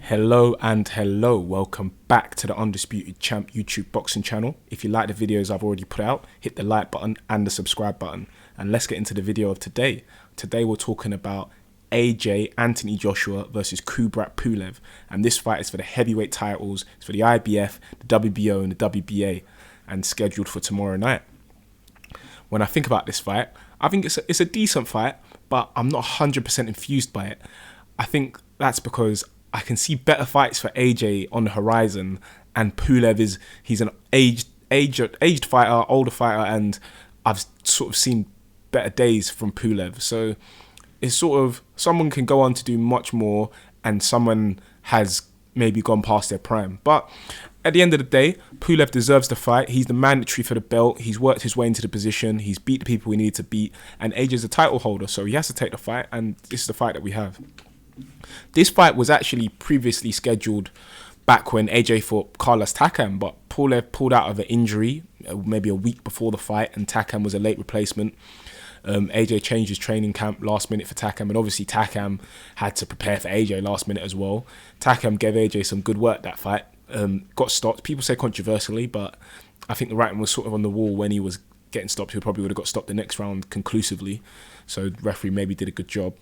Hello and hello, welcome back to the Undisputed Champ YouTube boxing channel. If you like the videos I've already put out, hit the like button and the subscribe button. And let's get into the video of today. Today we're talking about AJ Anthony Joshua versus Kubrat Pulev. And this fight is for the heavyweight titles. It's for the IBF, the WBO and the WBA, and scheduled for tomorrow night. When I think about this fight, I think it's a decent fight, but I'm not 100% infused by it. I think that's because I can see better fights for AJ on the horizon, and Pulev he's an aged fighter, older fighter, and I've sort of seen better days from Pulev. So it's sort of someone can go on to do much more, and someone has maybe gone past their prime. But at the end of the day, Pulev deserves the fight. He's the mandatory for the belt. He's worked his way into the position. He's beat the people he needed to beat, and AJ's a title holder, so he has to take the fight, and this is the fight that we have. This fight was actually previously scheduled back when AJ fought Carlos Takam, but Pulev pulled out of an injury maybe a week before the fight, and Takam was a late replacement. AJ changed his training camp last minute for Takam, and obviously Takam had to prepare for AJ last minute as well. Takam gave AJ some good work that fight. Got stopped. People say controversially, but I think the writing was sort of on the wall when he was getting stopped. He probably would have got stopped the next round conclusively. So the referee maybe did a good job.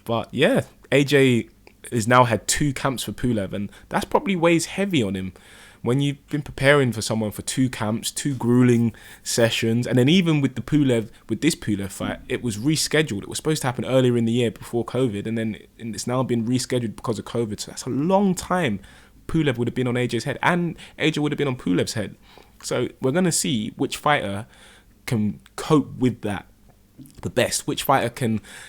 But yeah, AJ has now had 2 camps for Pulev, and that's probably weighs heavy on him. When you've been preparing for someone for 2 camps, 2 grueling sessions, and then even with this Pulev fight, it was rescheduled. It was supposed to happen earlier in the year before COVID, and then it's now been rescheduled because of COVID. So that's a long time Pulev would have been on AJ's head, and AJ would have been on Pulev's head. So we're going to see which fighter can cope with that the best, which fighter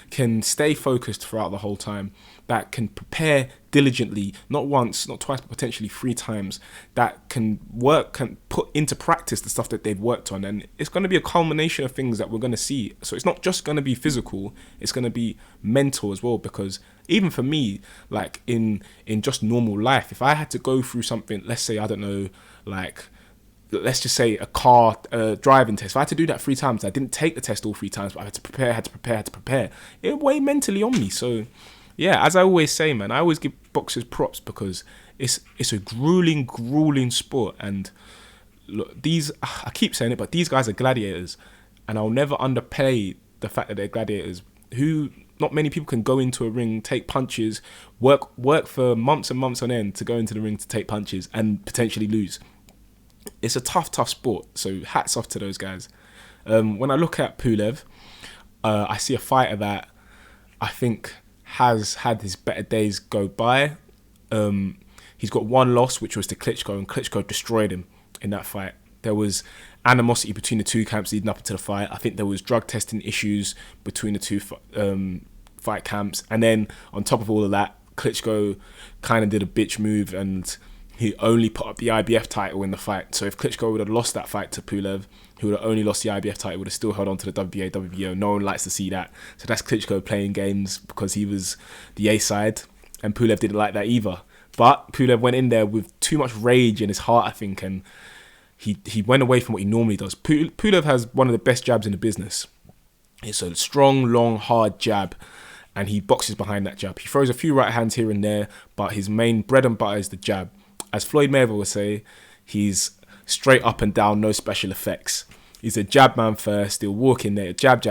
can stay focused throughout the whole time, that can prepare diligently, not once, not twice, but potentially 3 times, that can put into practice the stuff that they've worked on. And it's going to be a culmination of things that we're going to see. So it's not just going to be physical, it's going to be mental as well, because even for me, like in just normal life, if I had to go through something, let's say, I don't know, like let's just say a car driving test. If I had to do that 3 times, I didn't take the test all 3 times, but I had to prepare. It would weigh mentally on me. So yeah, as I always say, man, I always give boxers props because it's a grueling sport. And look, I keep saying it, but these guys are gladiators, and I'll never underplay the fact that they're gladiators. Not many people can go into a ring, take punches, work for months and months on end to go into the ring to take punches and potentially lose. It's a tough sport, so hats off to those guys. When I look at Pulev, I see a fighter that I think has had his better days go by. He's got 1 loss, which was to Klitschko, and Klitschko destroyed him in that fight. There was animosity between the 2 camps leading up to the fight. I think there was drug testing issues between the 2 fight camps, and then on top of all of that, Klitschko kind of did a bitch move, and he only put up the IBF title in the fight. So if Klitschko would have lost that fight to Pulev, he would have only lost the IBF title, would have still held on to the WBA, WBO. No one likes to see that. So that's Klitschko playing games because he was the A side, and Pulev didn't like that either. But Pulev went in there with too much rage in his heart, I think, and he went away from what he normally does. Pulev has one of the best jabs in the business. It's a strong, long, hard jab, and he boxes behind that jab. He throws a few right hands here and there, but his main bread and butter is the jab. As Floyd Mayweather would say, he's straight up and down, no special effects. He's a jab man first. He'll walk in there, jab.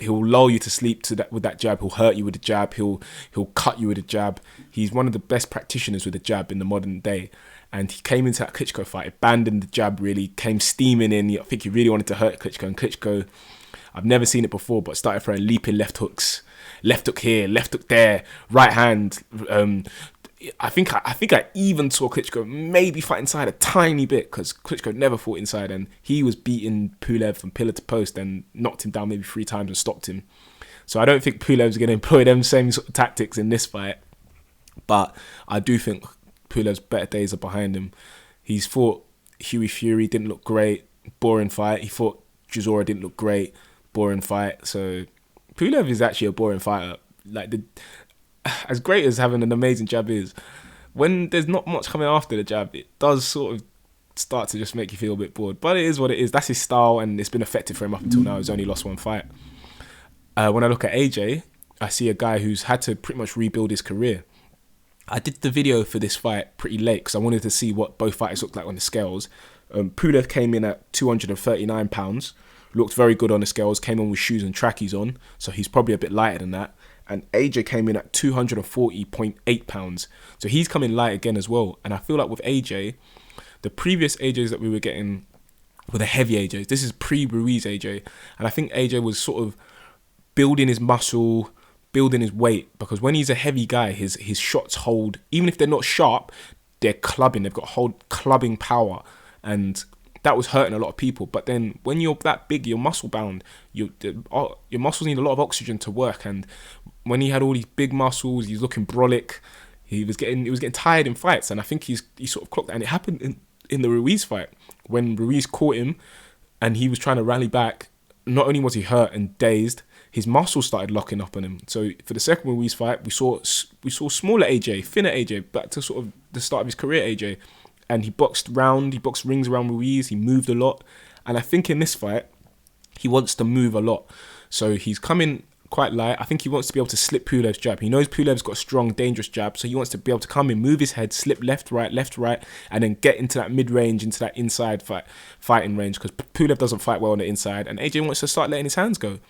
He'll lull you to sleep with that jab. He'll hurt you with the jab. He'll cut you with a jab. He's one of the best practitioners with the jab in the modern day. And he came into that Klitschko fight, abandoned the jab really, came steaming in. I think he really wanted to hurt Klitschko. And Klitschko, I've never seen it before, but started throwing leaping left hooks. Left hook here, left hook there, right hand. I think I even saw Klitschko maybe fight inside a tiny bit, because Klitschko never fought inside, and he was beating Pulev from pillar to post and knocked him down maybe 3 times and stopped him. So I don't think Pulev's going to employ them same sort of tactics in this fight, but I do think Pulev's better days are behind him. He's fought Hughie Fury, didn't look great, boring fight. He fought Chisora, didn't look great, boring fight. So Pulev is actually a boring fighter. Like, as great as having an amazing jab is, when there's not much coming after the jab, it does sort of start to just make you feel a bit bored. But it is what it is. That's his style, and it's been effective for him up until now. He's only lost 1 fight. When I look at AJ, I see a guy who's had to pretty much rebuild his career. I did the video for this fight pretty late because I wanted to see what both fighters looked like on the scales. Pulev came in at 239 pounds, looked very good on the scales, came on with shoes and trackies on, so he's probably a bit lighter than that. And AJ came in at 240.8 pounds, so he's coming light again as well. And I feel like with AJ, the previous AJs that we were getting were the heavy AJs. This is pre-Ruiz AJ, and I think AJ was sort of building his muscle, building his weight, because when he's a heavy guy, his shots hold, even if they're not sharp, they're clubbing. They've got hold clubbing power, and that was hurting a lot of people. But then when you're that big, you're muscle bound. Your muscles need a lot of oxygen to work, and when he had all these big muscles, he's looking brolic. He was getting tired in fights, and I think he sort of clocked that. And it happened in the Ruiz fight when Ruiz caught him, and he was trying to rally back. Not only was he hurt and dazed, his muscles started locking up on him. So for the second Ruiz fight, we saw smaller AJ, thinner AJ, back to sort of the start of his career AJ, and he boxed rings around Ruiz. He moved a lot, and I think in this fight, he wants to move a lot. So he's coming quite light. I think he wants to be able to slip Pulev's jab. He knows Pulev's got a strong, dangerous jab, so he wants to be able to come in, move his head, slip left, right, and then get into that mid-range, into that inside fighting range, because Pulev doesn't fight well on the inside, and AJ wants to start letting his hands go.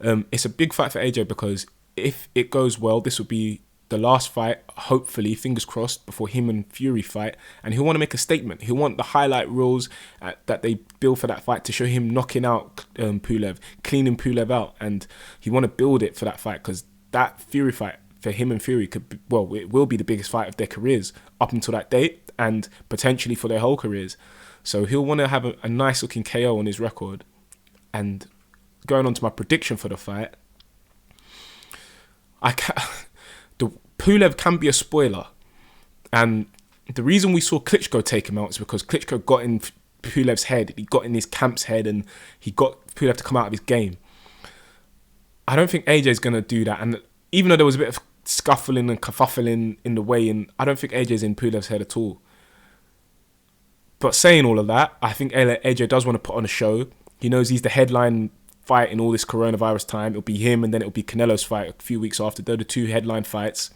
It's a big fight for AJ because if it goes well, this will be the last fight, hopefully, fingers crossed, before him and Fury fight, and he'll want to make a statement. He'll want the highlight reels that they build for that fight to show him knocking out Pulev, cleaning Pulev out, and he want to build it for that fight, because that Fury fight for him and Fury it will be the biggest fight of their careers up until that date, and potentially for their whole careers. So he'll want to have a nice looking KO on his record. And going on to my prediction for the fight, Pulev can be a spoiler, and the reason we saw Klitschko take him out is because Klitschko got in Pulev's head, he got in his camp's head, and he got Pulev to come out of his game. I don't think AJ's going to do that, and even though there was a bit of scuffling and kerfuffling in the weigh-in, I don't think AJ's in Pulev's head at all. But saying all of that, I think AJ does want to put on a show. He knows he's the headline fight in all this coronavirus time. It'll be him, and then it'll be Canelo's fight a few weeks after. They're the two headline fights,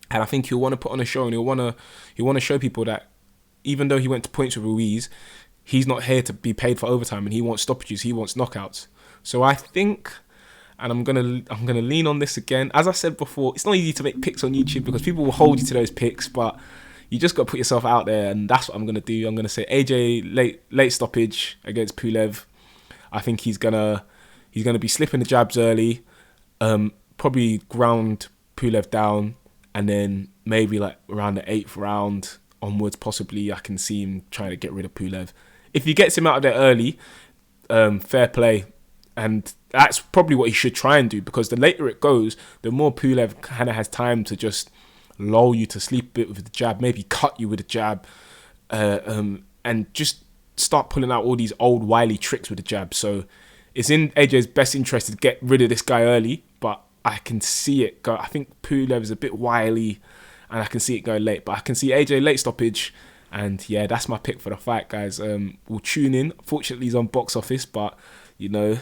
and I think he'll want to put on a show, and he'll want to show people that even though he went to points with Ruiz, he's not here to be paid for overtime, and he wants stoppages, he wants knockouts. So I think, and I'm gonna lean on this again. As I said before, it's not easy to make picks on YouTube because people will hold you to those picks, but you just got to put yourself out there, and that's what I'm gonna do. I'm gonna say AJ late stoppage against Pulev. I think he's gonna be slipping the jabs early, probably ground Pulev down, and then maybe like around the 8th round onwards, possibly I can see him trying to get rid of Pulev. If he gets him out of there early, fair play, and that's probably what he should try and do, because the later it goes, the more Pulev kind of has time to just lull you to sleep a bit with the jab, maybe cut you with a jab, and just start pulling out all these old wily tricks with the jab. So it's in AJ's best interest to get rid of this guy early, but I can see it go. I think Pulev is a bit wily, and I can see it go late, but I can see AJ late stoppage. And yeah, that's my pick for the fight, guys. We'll tune in. Fortunately, he's on Box Office, but you know,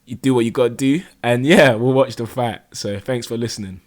you do what you got to do. And yeah, we'll watch the fight. So thanks for listening.